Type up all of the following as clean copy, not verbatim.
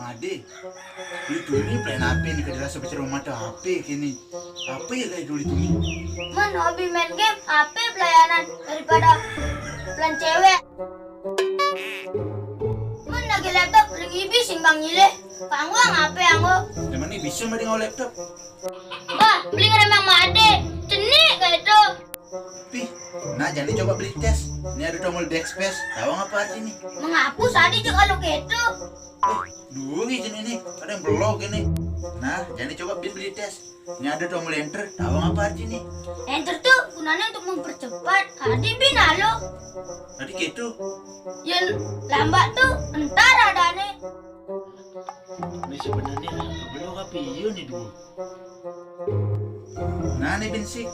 Ade. Itu ni plan HP ni kada rasa bercerita mata HP kini. Apa ya kayak dulu itu ni? Man hobi main game, HP pelayanan daripada plan cewek. Man lagi laptop lagi bising bang nyile. Panggung HP anggo. Zaman ni bisa mending ngau laptop. Wah, beli ngeremang made. Cenik kayak itu. Pi, nah jadi coba beli tes. Ini ada tombol backspace. Tahu apa arti ni? Menghapus tadi juga kalau gitu. Dua izin ini, ada yang blog ini. Nah, jadi coba beli tes. Ini ada tombol enter. Tahu apa arti ni? Enter tuh gunanya untuk mempercepat. Tadi binalo. Tadi gitu. Yang lambat tuh entar adanya. Ini sebenarnya blog apa iyo nih dulu? Nah, ini bensik.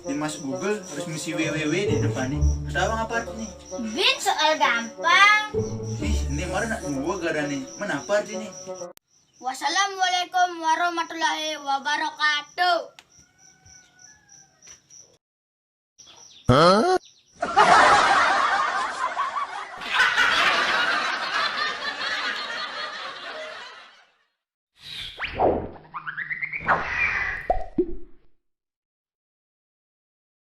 Di masuk Google terus misi www di depan nih. Tahu apa arti nih? Bin soal gampang. Ih, ini mana nak dua gara nih? Mana apa arti nih? Wassalamualaikum warahmatullahi wabarakatuh.